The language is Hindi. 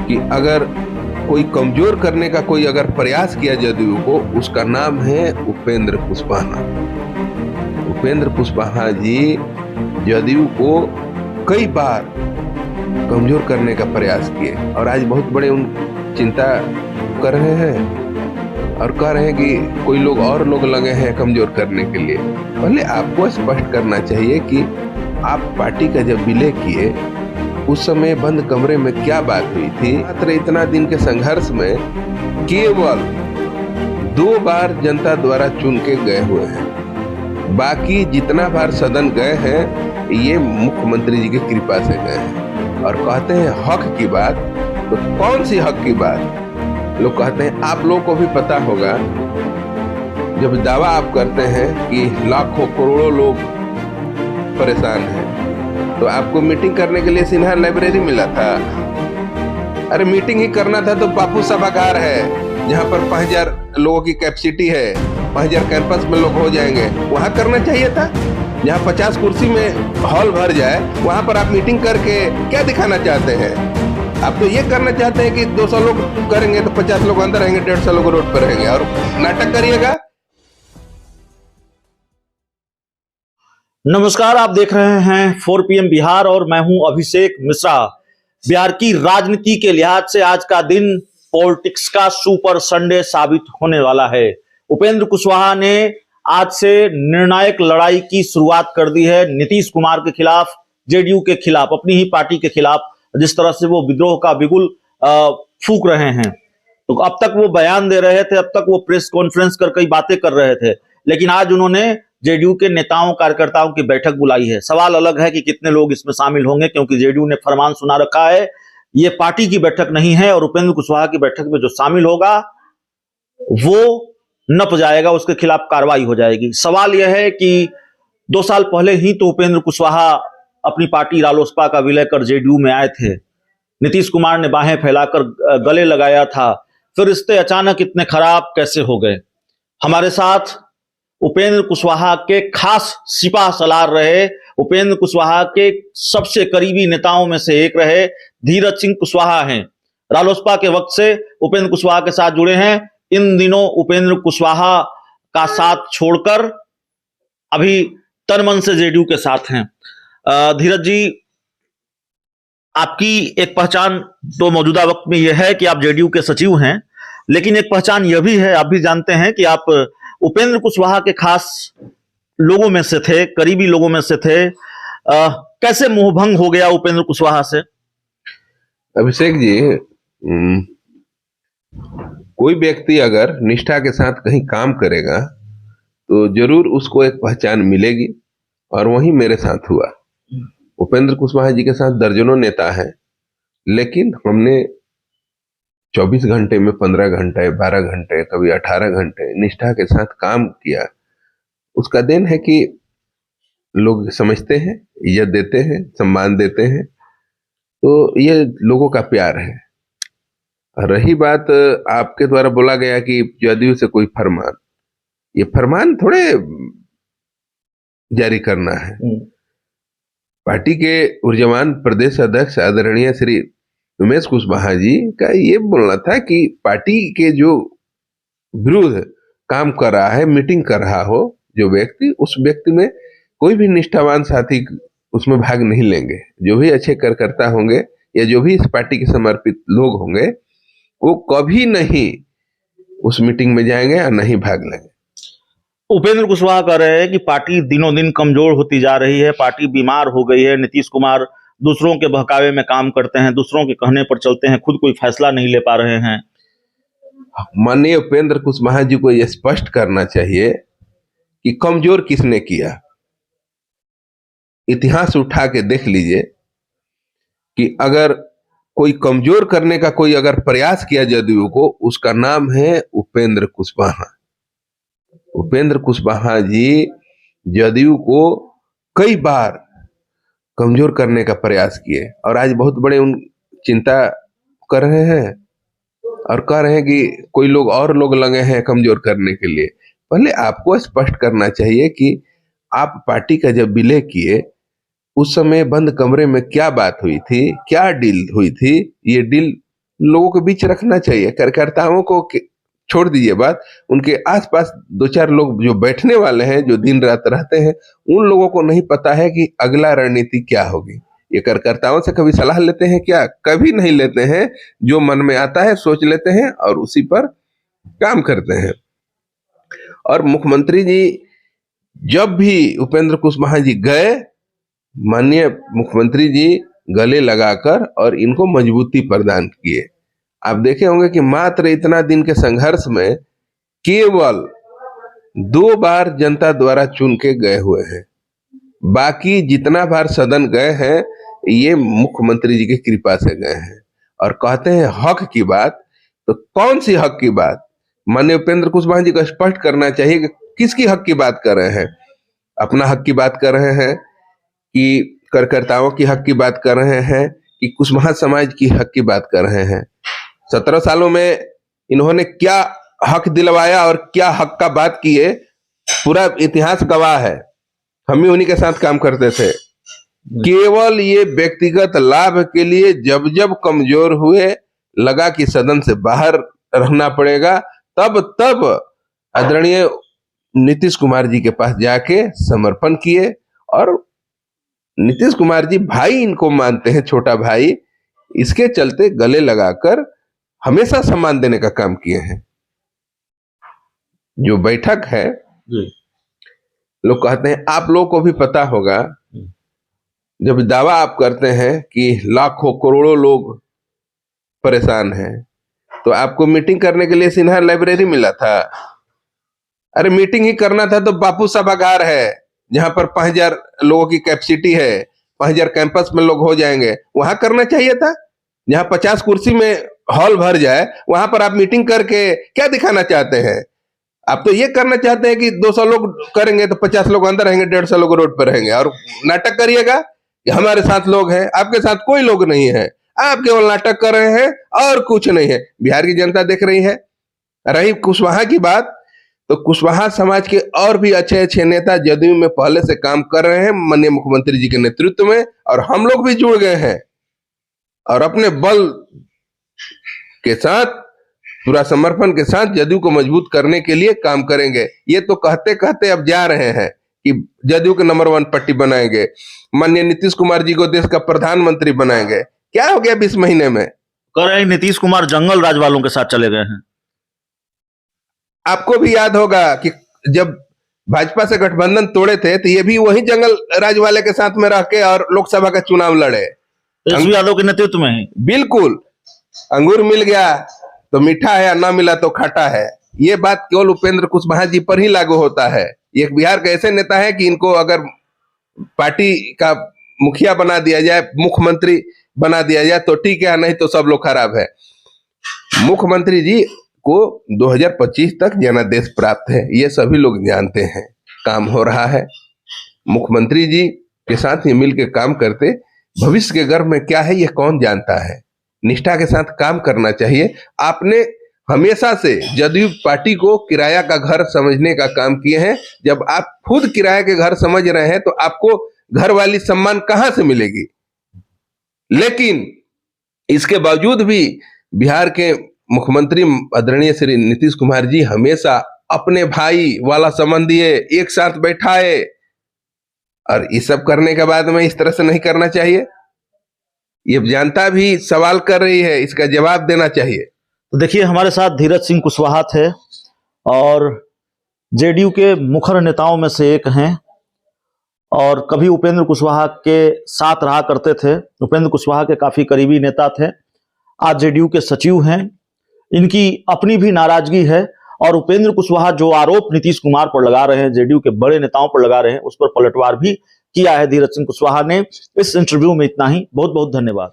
कि अगर कोई कमजोर करने का कोई अगर प्रयास किया जदयू को, उसका नाम है उपेंद्र कुशवाहा। उपेंद्र कुशवाहा जी जदयू को कई बार कमजोर करने का प्रयास किए और आज बहुत बड़े उन चिंता कर रहे हैं और कह रहे हैं कि कोई लोग लगे हैं कमजोर करने के लिए। पहले आपको स्पष्ट करना चाहिए कि आप पार्टी का जब विलय किए उस समय बंद कमरे में क्या बात हुई थी। मात्र इतना दिन के संघर्ष में केवल 2 बार जनता द्वारा चुन के गए हुए हैं। बाकी जितना बार सदन गए हैं ये मुख्यमंत्री जी की कृपा से गए हैं। और कहते हैं हक की बात, तो कौन सी हक की बात? लोग कहते हैं, आप लोगों को भी पता होगा, जब दावा आप करते हैं कि लाखों करोड़ों लोग परेशान हैं, तो आपको मीटिंग करने के लिए सिन्हा लाइब्रेरी मिला था। अरे मीटिंग ही करना था तो बापू सभागार है जहां पर 5000 लोगों की कैपेसिटी है, 5000 कैंपस में लोग हो जाएंगे, वहां करना चाहिए था। जहां 50 कुर्सी में हॉल भर जाए वहां पर आप मीटिंग करके क्या दिखाना चाहते हैं? आप तो ये करना चाहते हैं कि 200 लोग करेंगे तो 50 लोग अंदर रहेंगे, 150 लोग रोड पर रहेंगे और नाटक करिएगा। नमस्कार, आप देख रहे हैं 4 PM बिहार और मैं हूं अभिषेक मिश्रा। बिहार की राजनीति के लिहाज से आज का दिन पॉलिटिक्स का सुपर संडे साबित होने वाला है। उपेंद्र कुशवाहा ने आज से निर्णायक लड़ाई की शुरुआत कर दी है नीतीश कुमार के खिलाफ, जेडीयू के खिलाफ, अपनी ही पार्टी के खिलाफ। जिस तरह से वो विद्रोह का बिगुल फूंक रहे हैं, तो अब तक वो बयान दे रहे थे, अब तक वो प्रेस कॉन्फ्रेंस कर कई बातें कर रहे थे, लेकिन आज उन्होंने जेडीयू के नेताओं कार्यकर्ताओं की बैठक बुलाई है। सवाल अलग है कि कितने लोग इसमें शामिल होंगे, क्योंकि जेडीयू ने फरमान सुना रखा है ये पार्टी की बैठक नहीं है और उपेंद्र कुशवाहा की बैठक में जो शामिल होगा वो नप जाएगा, उसके खिलाफ कार्रवाई हो जाएगी। सवाल यह है कि 2 साल पहले ही तो उपेंद्र कुशवाहा अपनी पार्टी रालोसपा का विलय कर जेडीयू में आए थे। नीतीश कुमार ने बाहें फैलाकर गले लगाया था, फिर रिश्ते अचानक इतने खराब कैसे हो गए? हमारे साथ उपेंद्र कुशवाहा के खास सिपाह सलार रहे, उपेंद्र कुशवाहा के सबसे करीबी नेताओं में से एक रहे धीरज सिंह कुशवाहा हैं। रालोसपा के वक्त से उपेंद्र कुशवाहा के साथ जुड़े हैं। इन दिनों उपेंद्र कुशवाहा का साथ छोड़कर अभी तन मन से जेडीयू के साथ हैं। धीरज जी, आपकी एक पहचान तो मौजूदा वक्त में यह है कि आप जेडीयू के सचिव हैं, लेकिन एक पहचान यह भी है, आप भी जानते हैं कि आप उपेंद्र कुशवाहा के खास लोगों में से थे, करीबी लोगों में से थे। कैसे मोहभंग हो गया उपेंद्र कुशवाहा से? अभिषेक जी, कोई व्यक्ति अगर निष्ठा के साथ कहीं काम करेगा तो जरूर उसको एक पहचान मिलेगी, और वही मेरे साथ हुआ। उपेंद्र कुशवाहा जी के साथ दर्जनों नेता हैं, लेकिन हमने 24 घंटे में 15 घंटे, 12 घंटे, कभी 18 घंटे निष्ठा के साथ काम किया। उसका देन है कि लोग समझते हैं, इज्जत देते हैं, सम्मान देते हैं, तो ये लोगों का प्यार है। रही बात आपके द्वारा बोला गया कि जदयू से कोई फरमान, ये फरमान थोड़े जारी करना है। पार्टी के ऊर्जवान प्रदेश अध्यक्ष आदरणीय श्री उमेश कुशवाहा जी का ये बोलना था कि पार्टी के जो विरुद्ध काम कर रहा है, मीटिंग कर रहा हो जो व्यक्ति, उस व्यक्ति में कोई भी निष्ठावान साथी उसमें भाग नहीं लेंगे। जो भी अच्छे कार्यकर्ता होंगे या जो भी इस पार्टी के समर्पित लोग होंगे, वो कभी नहीं उस मीटिंग में जाएंगे और नहीं भाग लेंगे। उपेंद्र कुशवाहा कह रहे हैं कि पार्टी दिनों दिन कमजोर होती जा रही है, पार्टी बीमार हो गई है। नीतीश कुमार दूसरों के बहकावे में काम करते हैं, दूसरों के कहने पर चलते हैं, खुद कोई फैसला नहीं ले पा रहे हैं। माननीय उपेंद्र कुशवाहा जी को यह स्पष्ट करना चाहिए कि कमजोर किसने किया। इतिहास उठा के देख लीजिए कि अगर कोई कमजोर करने का कोई अगर प्रयास किया जदयू को, उसका नाम है उपेंद्र कुशवाहा। उपेंद्र कुशवाहा जी जदयू को कई बार कमजोर करने का प्रयास किए और आज बहुत बड़े उन चिंता कर रहे हैं और कह रहे हैं कि कोई लोग लगे हैं कमजोर करने के लिए। पहले आपको स्पष्ट करना चाहिए कि आप पार्टी का जब विलय किए उस समय बंद कमरे में क्या बात हुई थी, क्या डील हुई थी। ये डील लोगों के बीच रखना चाहिए। कार्यकर्ताओं को छोड़ दीजिए बात, उनके आसपास दो चार लोग जो बैठने वाले हैं, जो दिन रात रहते हैं, उन लोगों को नहीं पता है कि अगला रणनीति क्या होगी। ये कार्यकर्ताओं से कभी सलाह लेते हैं क्या? कभी नहीं लेते हैं। जो मन में आता है सोच लेते हैं और उसी पर काम करते हैं। और मुख्यमंत्री जी जब भी उपेंद्र कुशवाहा जी गए, माननीय मुख्यमंत्री जी गले लगाकर और इनको मजबूती प्रदान किए। आप देखे होंगे कि मात्र इतना दिन के संघर्ष में केवल 2 बार जनता द्वारा चुन के गए हुए हैं। बाकी जितना बार सदन गए हैं ये मुख्यमंत्री जी की कृपा से गए हैं। और कहते हैं हक की बात, तो कौन सी हक की बात? माननीय उपेंद्र कुशवाहा जी को स्पष्ट करना चाहिए कि किसकी हक की बात कर रहे हैं। अपना हक की बात कर रहे हैं कि कार्यकर्ताओं की हक की बात कर रहे हैं कि कुशवाहा समाज की हक की बात कर रहे हैं। 17 सालों में इन्होंने क्या हक दिलवाया और क्या हक का बात की है, पूरा इतिहास गवाह है। हम ही उन्हीं के साथ काम करते थे। केवल ये व्यक्तिगत लाभ के लिए जब जब कमजोर हुए, लगा कि सदन से बाहर रहना पड़ेगा, तब आदरणीय नीतीश कुमार जी के पास जाके समर्पण किए। और नीतीश कुमार जी भाई इनको मानते हैं, छोटा भाई, इसके चलते गले लगाकर हमेशा सम्मान देने का काम किए हैं। जो बैठक है, लोग कहते हैं, आप लोगों को भी पता होगा, जब दावा आप करते हैं कि लाखों करोड़ों लोग परेशान हैं, तो आपको मीटिंग करने के लिए सिन्हा लाइब्रेरी मिला था? अरे मीटिंग ही करना था तो बापू सभागार है, जहां पर 5000 लोगों की कैपेसिटी है, 5000 कैंपस में लोग हो जाएंगे, वहां करना चाहिए था। जहां 50 कुर्सी में हॉल भर जाए, वहां पर आप मीटिंग करके क्या दिखाना चाहते हैं? आप तो ये करना चाहते हैं कि 200 लोग करेंगे तो 50 लोग अंदर रहेंगे, 150 लोग रोड पर रहेंगे, और नाटक करिएगा कि हमारे साथ लोग हैं। आपके साथ कोई लोग नहीं है, आप केवल नाटक कर रहे हैं और कुछ नहीं है। बिहार की जनता देख रही है। रही कुशवाहा की बात, तो कुशवाहा समाज के और भी अच्छे अच्छे नेता जदयू में पहले से काम कर रहे हैं माननीय मुख्यमंत्री जी के नेतृत्व में, और हम लोग भी जुड़ गए हैं और अपने बल के साथ, पूरा समर्पण के साथ जदयू को मजबूत करने के लिए काम करेंगे। ये तो कहते कहते अब जा रहे हैं कि जदयू के नंबर 1 पट्टी बनाएंगे, माननीय नीतीश कुमार जी को देश का प्रधानमंत्री बनाएंगे। क्या हो गया 20 महीने में? कह रहे हैं नीतीश कुमार जंगल राज वालों के साथ चले गए हैं। आपको भी याद होगा कि जब भाजपा से गठबंधन तोड़े थे तो ये भी वही जंगल राज वाले के साथ में रह के और लोकसभा का चुनाव लड़े, तेजस्वी यादव के नेतृत्व में ही। बिल्कुल, अंगूर मिल गया तो मीठा है, ना मिला तो खट्टा है। ये बात केवल उपेंद्र कुशवाहा जी पर ही लागू होता है। ये बिहार के ऐसे नेता है कि इनको अगर पार्टी का मुखिया बना दिया जाए, मुख्यमंत्री बना दिया जाए तो ठीक है, नहीं तो सब लोग खराब है। मुख्यमंत्री जी को 2025 तक जनादेश प्राप्त है, ये सभी लोग जानते हैं। काम हो रहा है, मुख्यमंत्री जी के साथ ये मिलकर काम करते, भविष्य के गर्भ में क्या है ये कौन जानता है। निष्ठा के साथ काम करना चाहिए। आपने हमेशा से जदयू पार्टी को किराया का घर समझने का काम किए हैं। जब आप खुद किराए के घर समझ रहे हैं तो आपको घर वाली सम्मान कहां से मिलेगी? लेकिन इसके बावजूद भी बिहार के मुख्यमंत्री आदरणीय श्री नीतीश कुमार जी हमेशा अपने भाई वाला संबंध दिए, एक साथ बैठाए, और ये सब करने के बाद में इस तरह से नहीं करना चाहिए। ये जनता भी सवाल कर रही है, इसका जवाब देना चाहिए। तो देखिए, हमारे साथ धीरज सिंह कुशवाहा थे और जेडीयू के मुखर नेताओं में से एक हैं, और कभी उपेंद्र कुशवाहा के साथ रहा करते थे। उपेंद्र कुशवाहा के काफी करीबी नेता थे, आज जेडीयू के सचिव हैं। इनकी अपनी भी नाराजगी है, और उपेंद्र कुशवाहा जो आरोप नीतीश कुमार पर लगा रहे हैं, जेडीयू के बड़े नेताओं पर लगा रहे हैं, उस पर पलटवार भी किया है धीरज सिंह कुशवाहा ने। इस इंटरव्यू में इतना ही। बहुत बहुत धन्यवाद।